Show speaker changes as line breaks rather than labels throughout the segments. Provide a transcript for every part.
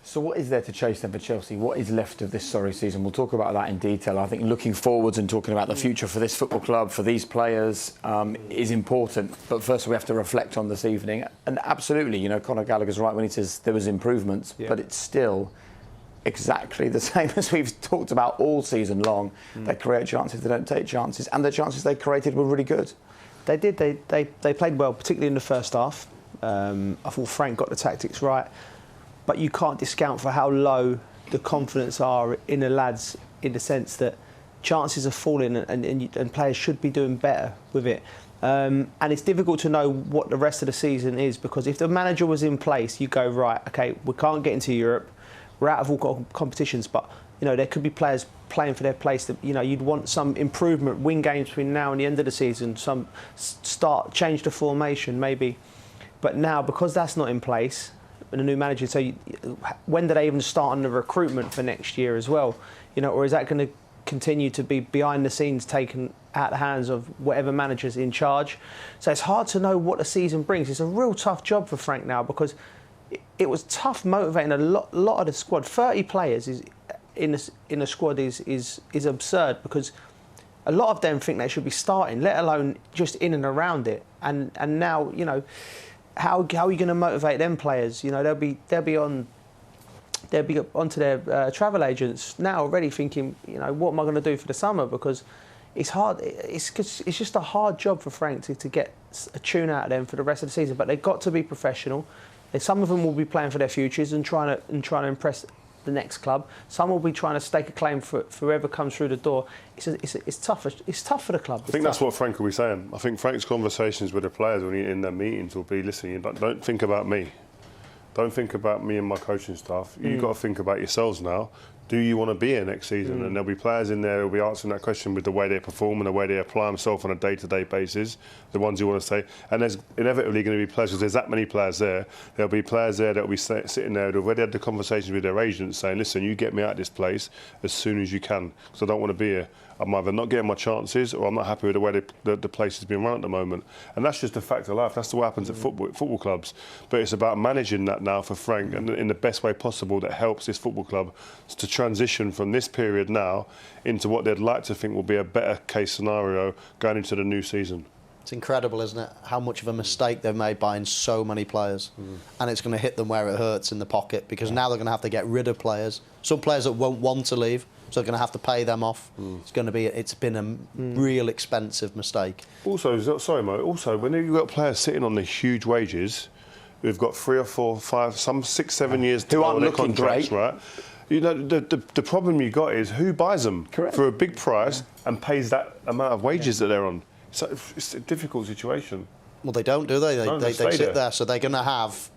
So what is there to chase then for Chelsea? What is left of this sorry season? We'll talk about that in detail. I think looking forwards and talking about the future for this football club, for these players, is important. But first we have to reflect on this evening. And absolutely, you know, Conor Gallagher's right when he says there was improvements, but it's still exactly the same as we've talked about all season long. They create chances, they don't take chances, and the chances they created were really good.
They did. They played well, particularly in the first half. I thought Frank got the tactics right. But you can't discount for how low the confidence are in the lads, in the sense that chances are falling and players should be doing better with it. And it's difficult to know what the rest of the season is, because if the manager was in place, you go, right, OK, we can't get into Europe, we're out of all competitions, but you know, there could be players playing for their place that, you know, you'd want some improvement, win games between now and the end of the season, some change the formation maybe. But now, because that's not in place, and a new manager, so when do they even start on the recruitment for next year as well? You know, or is that going to continue to be behind the scenes, taken out of the hands of whatever manager's in charge? So it's hard to know what the season brings. It's a real tough job for Frank now, because it was tough motivating a lot of the squad. 30 players in the squad is absurd, because a lot of them think they should be starting, let alone just in and around it. And now, you know, how are you going to motivate them players? You know, they'll be onto their travel agents now already, thinking, you know, what am I going to do for the summer? Because it's hard. It's just a hard job for Frank to get a tune out of them for the rest of the season. But they've got to be professional. Some of them will be playing for their futures and trying to impress the next club. Some will be trying to stake a claim for whoever comes through the door. It's tough. It's tough for the club.
I think that's what Frank will be saying. I think Frank's conversations with the players when in their meetings will be, listen, don't think about me. Don't think about me and my coaching staff. You've got to think about yourselves now. Do you want to be here next season? And there'll be players in there who'll be answering that question with the way they perform and the way they apply themselves on a day-to-day basis, the ones who want to stay. And there's inevitably going to be players, because there's that many players there. There'll be players there that will be sitting there who've already had the conversations with their agents saying, listen, you get me out of this place as soon as you can, because I don't want to be here. I'm either not getting my chances or I'm not happy with the way the place is being run at the moment. And that's just a fact of life. That's what happens at football clubs. But it's about managing that now for Frank and in the best way possible that helps this football club to transition from this period now into what they'd like to think will be a better case scenario going into the new season.
It's incredible, isn't it, how much of a mistake they've made buying so many players. And it's going to hit them where it hurts in the pocket, because now they're going to have to get rid of players. Some players that won't want to leave, so they're going to have to pay them off. It's been a real expensive mistake. Also,
sorry, Mo, also, when you've got players sitting on the huge wages, who've got 3 or 4, 5, some 6, 7 years
who aren't looking great,
right? You know, the problem you got is who buys them for a big price and pays that amount of wages that they're on. So it's a difficult situation.
Well, they don't, do they? They sit there, so they're going to have...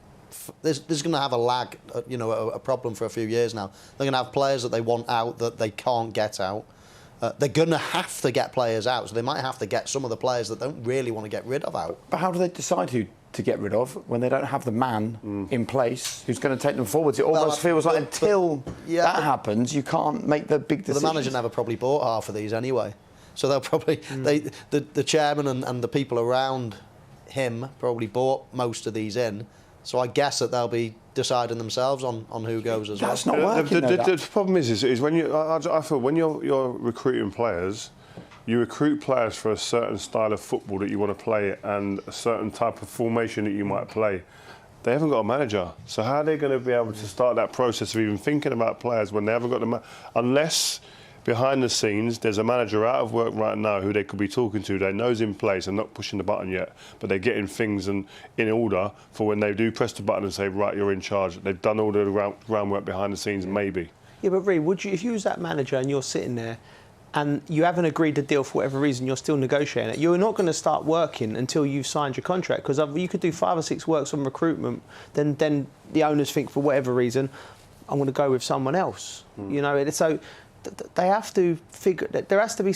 There's going to have a lag, you know, a problem for a few years now. They're going to have players that they want out that they can't get out. They're going to have to get players out, so they might have to get some of the players that don't really want to get rid of out.
But how do they decide who to get rid of when they don't have the man in place who's going to take them forwards? It almost feels like until that happens, you can't make the big decisions.
The manager never probably bought half of these anyway. So they'll probably... The chairman and the people around him probably bought most of these in. So I guess that they'll be deciding themselves on who goes as well.
That's not working.
The problem is when I feel when you're recruiting players, you recruit players for a certain style of football that you want to play and a certain type of formation that you might play. They haven't got a manager, so how are they going to be able to start that process of even thinking about players when they haven't got the unless behind the scenes, there's a manager out of work right now who they could be talking to. They know is in place and not pushing the button yet, but they're getting things in order for when they do press the button and say, right, you're in charge. They've done all the groundwork behind the scenes, maybe.
Yeah, but Ree, would you, if you was that manager and you're sitting there and you haven't agreed the deal for whatever reason, you're still negotiating it, you're not going to start working until you've signed your contract, because you could do 5 or 6 works on recruitment, then the owners think for whatever reason, I'm going to go with someone else. You know, so they have to figure that there has to be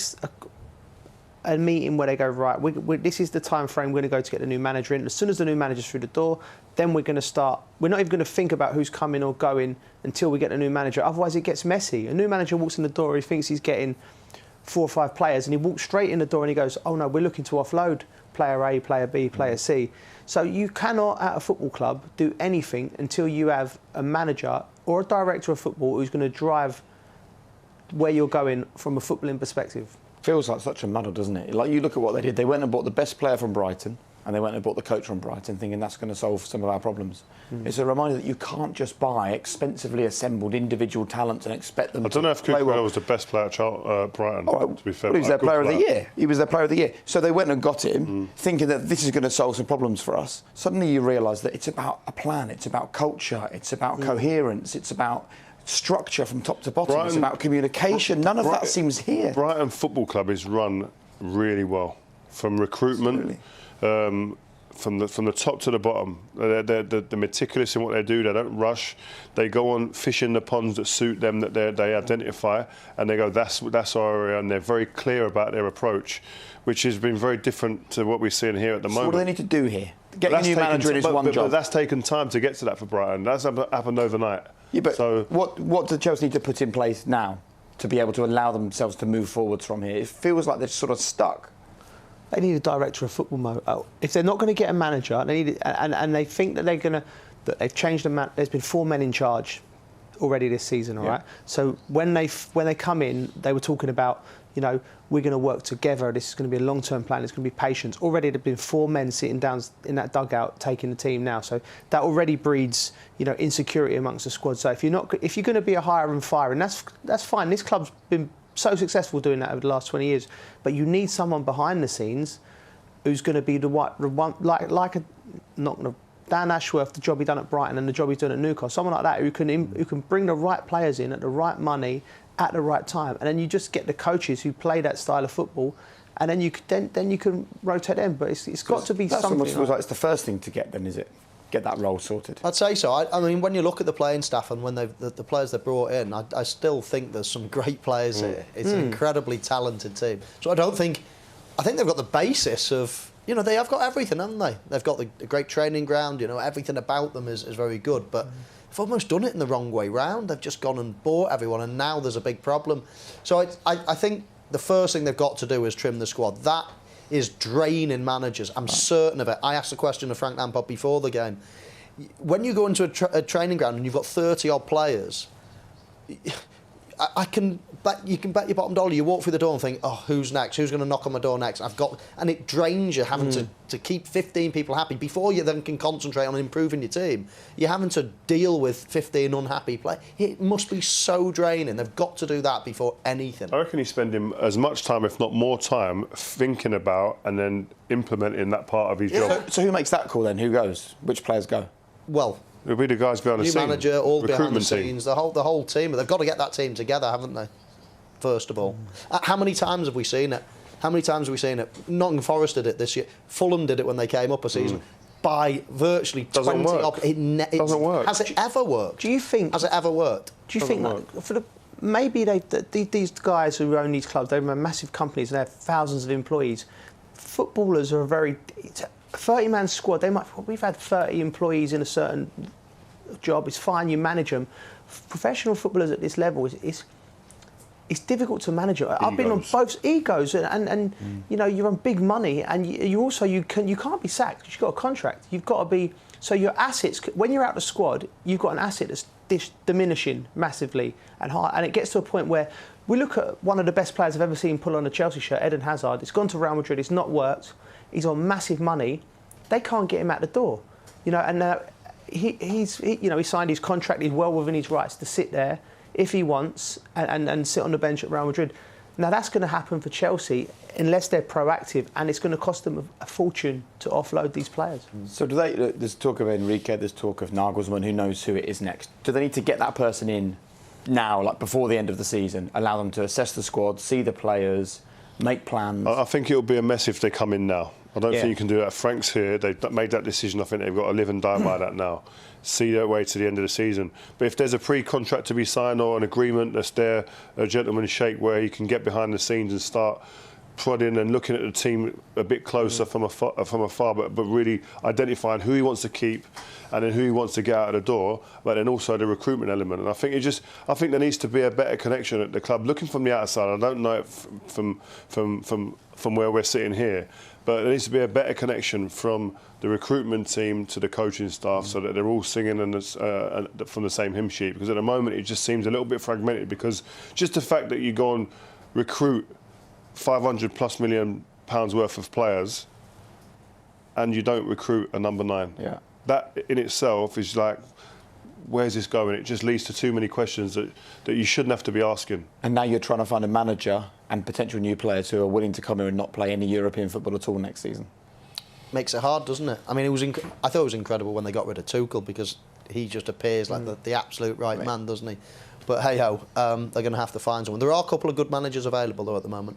a meeting where they go, right, this is the time frame we're going to go to get the new manager in. As soon as the new manager's through the door, then we're going to start. We're not even going to think about who's coming or going until we get the new manager. Otherwise, it gets messy. A new manager walks in the door, he thinks he's getting 4 or 5 players, and he walks straight in the door and he goes, oh no, we're looking to offload player A, player B, player C. So you cannot, at a football club, do anything until you have a manager or a director of football who's going to drive where you're going from a footballing perspective?
Feels like such a muddle, doesn't it? Like, you look at what they did. They went and bought the best player from Brighton, and they went and bought the coach from Brighton, thinking that's going to solve some of our problems. It's a reminder that you can't just buy expensively assembled individual talents and expect them to play well.
I don't know if Cucurella was the best player at Brighton, to be fair.
Well, he was their player of the year. He was their player of the year. So they went and got him, thinking that this is going to solve some problems for us. Suddenly you realise that it's about a plan, it's about culture, it's about coherence, it's about structure from top to bottom, it's about communication. None of that seems here.
Brighton Football Club is run really well, from recruitment, from the top to the bottom. They're meticulous in what they do. They don't rush. They go on fishing the ponds that suit them, that they identify, and they go, that's our area, and they're very clear about their approach, which has been very different to what we're seeing here at the moment.
What do they need to do here? Getting a new manager in is one job.
But that's taken time to get to that for Brighton. That's happened overnight.
Yeah, but
so,
what do Chelsea need to put in place now to be able to allow themselves to move forwards from here? It feels like they're sort of stuck.
They need a director of football. If they're not going to get a manager, they need and they think that they're going to, that they've changed the there's been 4 men in charge already this season, all right? So when they come in, they were talking about, you know, we're going to work together. This is going to be a long-term plan. It's going to be patience. Already there've been 4 men sitting down in that dugout taking the team now. So that already breeds, you know, insecurity amongst the squad. So if you're going to be a hire and fire, and that's fine. This club's been so successful doing that over the last 20 years. But you need someone behind the scenes who's going to be the one, Dan Ashworth, the job he done at Brighton and the job he's done at Newcastle, someone like that who can bring the right players in at the right money at the right time, and then you just get the coaches who play that style of football, and then you can rotate them. But it's got to be something.
That feels like it's the first thing to get. Then is it? Get that role sorted.
I'd say so. I mean, when you look at the playing staff and when the players they brought in, I still think there's some great players here. It's an incredibly talented team. So I think they've got the basis of, you know, they have got everything, haven't they? They've got the great training ground. You know, everything about them is very good. But they've almost done it in the wrong way round. They've just gone and bought everyone, and now there's a big problem. So I think the first thing they've got to do is trim the squad. That is draining managers. I'm certain of it. I asked the question of Frank Lampard before the game. When you go into a training ground and you've got 30-odd players, you can bet your bottom dollar. You walk through the door and think, oh, who's next? Who's going to knock on my door next? And it drains you having to keep 15 people happy before you then can concentrate on improving your team. You're having to deal with 15 unhappy players. It must be so draining. They've got to do that before anything.
I reckon he's spending as much time, if not more time, thinking about and then implementing that part of his job.
So who makes that call then? Who goes? Which players go?
Well,
it'll be the guys behind the scenes.
New manager, all behind the
team.
scenes, the whole team. They've got to get that team together, haven't they? First of all, how many times have we seen it? Nottingham Forest did it this year. Fulham did it when they came up a season. By virtually 20
work.
It
doesn't work.
Has it ever worked?
Do you think?
Has it ever worked?
Do you think that maybe these guys who own these clubs, they run massive companies and they have thousands of employees. Footballers are a 30-man squad. We've had 30 employees in a certain job. It's fine. You manage them. Professional footballers at this level it's difficult to manage it. I've been on both egos, and you know, you're on big money, and you can't be sacked. You've got a contract. You've got to be. So your assets, when you're out the squad, you've got an asset that's diminishing massively and high, and it gets to a point where we look at one of the best players I've ever seen pull on a Chelsea shirt, Eden Hazard. It's gone to Real Madrid. It's not worked. He's on massive money. They can't get him out the door, you know. And he signed his contract. He's well within his rights to sit there if he wants, and sit on the bench at Real Madrid. Now that's going to happen for Chelsea unless they're proactive, and it's going to cost them a fortune to offload these players.
So there's talk of Enrique, there's talk of Nagelsmann, who knows who it is next. Do they need to get that person in now, like before the end of the season, allow them to assess the squad, see the players, make plans?
I think it'll be a mess if they come in now. I don't think you can do that. Frank's here. They've made that decision. I think they've got to live and die by that now. See their way to the end of the season. But if there's a pre-contract to be signed or an agreement that's there, a gentleman's shake where he can get behind the scenes and start prodding and looking at the team a bit closer from afar, but really identifying who he wants to keep and then who he wants to get out of the door, but then also the recruitment element. And I think there needs to be a better connection at the club. Looking from the outside, I don't know it from where we're sitting here, but there needs to be a better connection from the recruitment team to the coaching staff, so that they're all singing from the same hymn sheet. Because at the moment it just seems a little bit fragmented, because just the fact that you go and recruit £500+ million worth of players and you don't recruit a number 9.
Yeah.
That in itself is like, where's this going? It just leads to too many questions that you shouldn't have to be asking. And
now you're trying to find a manager and potential new players who are willing to come here and not play any European football at all next season.
Makes it hard, doesn't it? I mean, I thought it was incredible when they got rid of Tuchel, because he just appears like the absolute right man, doesn't he? But hey-ho, they're going to have to find someone. There are a couple of good managers available, though, at the moment.